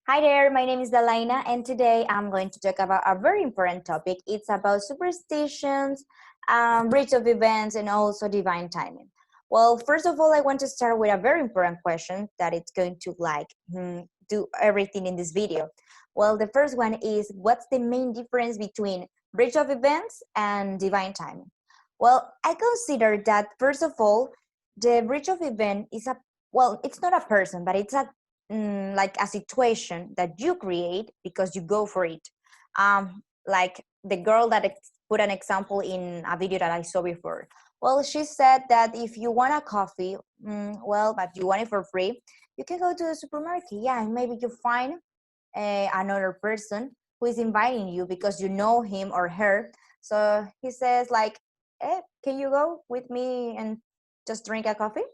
Hi there, my name is Delaina, and today I'm going to talk about a very important topic. It's about superstitions, bridge of events, and also divine timing. Well, first of all, I want to start with a very important question that it's going to do everything in this video. Well, the first one is, what's the main difference between bridge of events and divine timing? Well, I consider that first of all, the bridge of event is it's not a person, but it's like a situation that you create because you go for it. Like the girl that put an example in a video that I saw before. Well, she said that if you want a coffee, but you want it for free, you can go to the supermarket. Yeah, and maybe you find another person who is inviting you because you know him or her. So he says like, "Hey, can you go with me and just drink a coffee?"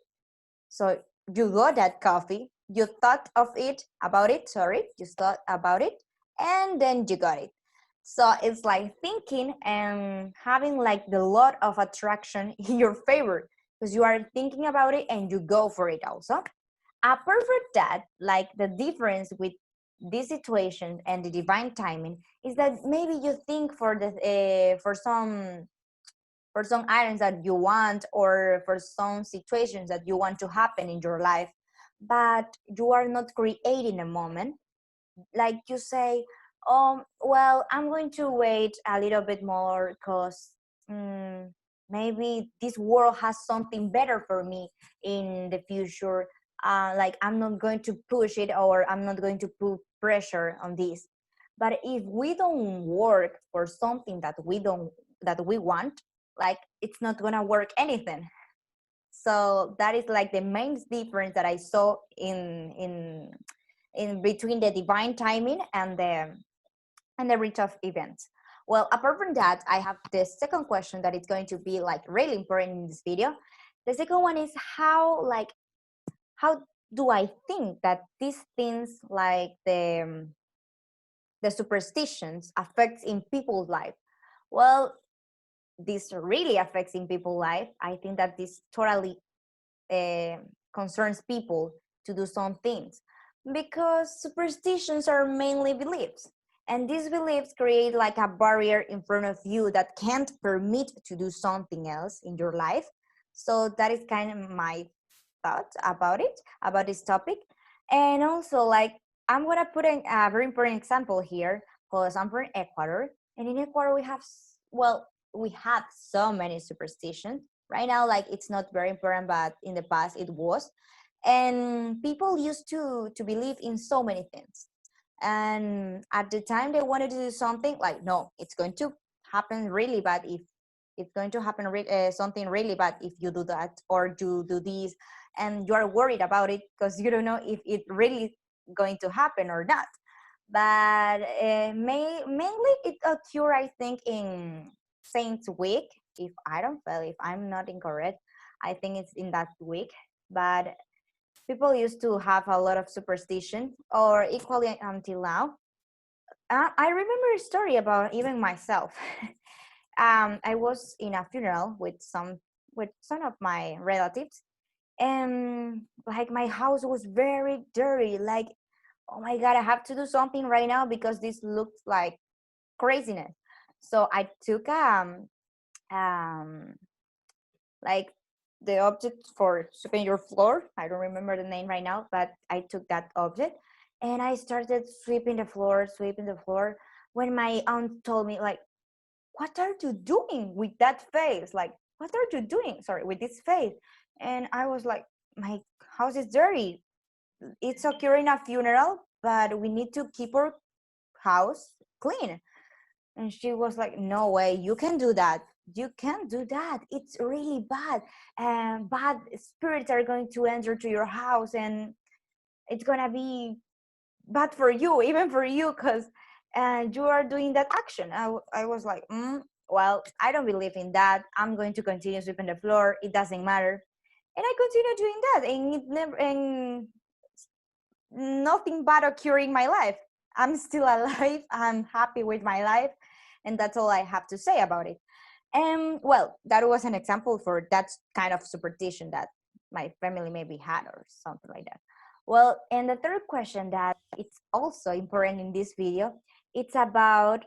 So you got that coffee, you thought of it, about it, sorry, you thought about it, and then you got it. So it's like thinking and having like the lot of attraction in your favor because you are thinking about it and you go for it also. Apart from that, like the difference with this situation and the divine timing is that maybe you think for some items that you want or for some situations that you want to happen in your life, but you are not creating a moment. Like you say, well, I'm going to wait a little bit more because maybe this world has something better for me in the future. Like I'm not going to push it or I'm not going to put pressure on this. But if we don't work for something that we want, like it's not gonna work anything. So that is like the main difference that I saw in between the divine timing and the reach of events. Well, apart from that, I have the second question that is going to be like really important in this video. The second one is how do I think that these things like the superstitions affects in people's life? Well, this really affects in people's life. I think that this totally uh, concerns people to do some things because superstitions are mainly beliefs, and these beliefs create like a barrier in front of you that can't permit to do something else in your life. So that is kind of my thought about it, about this topic. And also, like, I'm gonna put a very important example here because I'm from Ecuador, and in Ecuador we have so many superstitions. Right now, like it's not very important, but in the past it was. And people used to believe in so many things. And at the time they wanted to do something, like no, it's going to happen really bad if it's going to happen something really bad if you do that or you do this, and you are worried about it because you don't know if it really going to happen or not. But mainly it occurred, I think, in Saints Week. If I'm not incorrect, I think it's in that week. But people used to have a lot of superstition, or equally until now. I remember a story about even myself. I was in a funeral with some of my relatives, and like my house was very dirty. Like, oh my god, I have to do something right now because this looks like craziness. So I took um like the object for sweeping your floor. I don't remember the name right now, but I took that object and I started sweeping the floor. When my aunt told me, like, what are you doing with that face? Like, what are you doing? Sorry, with this face. And I was like, my house is dirty. It's occurring a funeral, but we need to keep our house clean. And she was like, no way, you can do that. You can't do that. It's really bad. And bad spirits are going to enter to your house, and it's gonna be bad for you, even for you, because you are doing that action. I was like, well, I don't believe in that. I'm going to continue sweeping the floor. It doesn't matter. And I continue doing that, and it never, and nothing bad occurred in my life. I'm still alive. I'm happy with my life. And that's all I have to say about it. And well, that was an example for that kind of superstition that my family maybe had or something like that. Well, and the third question that it's also important in this video, it's about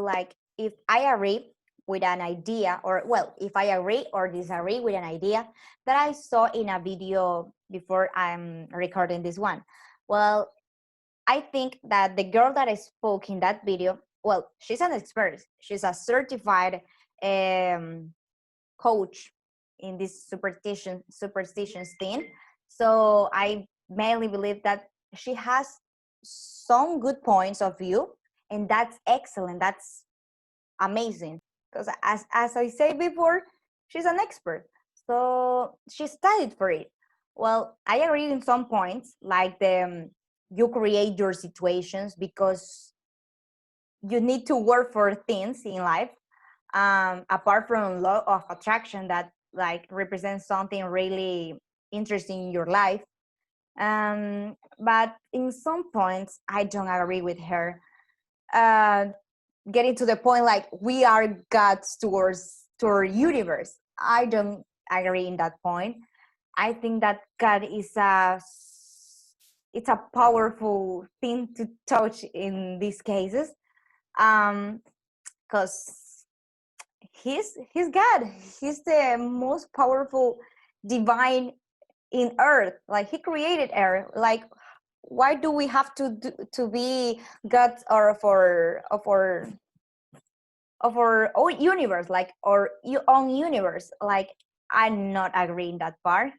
like if I agree with an idea, or well, if I agree or disagree with an idea that I saw in a video before I'm recording this one. Well, I think that the girl that I spoke in that video, well, she's an expert. She's a certified um, coach in this superstitions thing. So I mainly believe that she has some good points of view, and that's excellent. That's amazing because as I said before, she's an expert. So she studied for it. Well, I agree in some points, like the you create your situations because you need to work for things in life, apart from law of attraction that like represents something really interesting in your life. But in some points I don't agree with her, uh, getting to the point like we are gods to our universe. I don't agree in that point. I think that God is it's a powerful thing to touch in these cases, because he's God. He's the most powerful divine in earth. Like he created earth. Like why do we have to be gods or of our own universe, like our own universe? Like I'm not agreeing that part,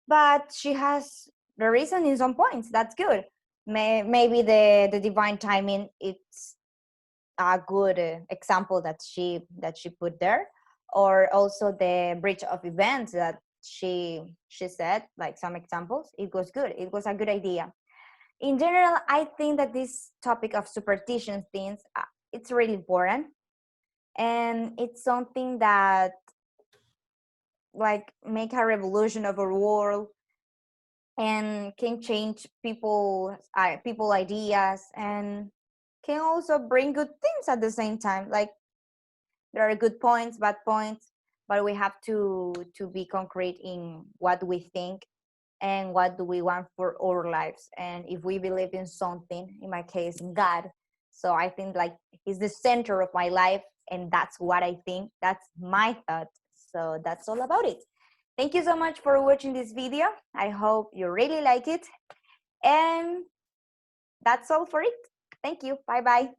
but she has the reason in some points. That's good. Maybe the divine timing, it's a good example that she put there, or also the bridge of events that she said, like some examples. It was good. It was a good idea. In general, I think that this topic of superstition things, it's really important, and it's something that like make a revolution of our world and can change people ideas, and can also bring good things at the same time. Like there are good points, bad points, but we have to be concrete in what we think and what do we want for our lives. And if we believe in something, in my case, in God, so I think like he's the center of my life, and that's what I think. That's my thought. So that's all about it. Thank you so much for watching this video. I hope you really like it. And that's all for it. Thank you. Bye bye.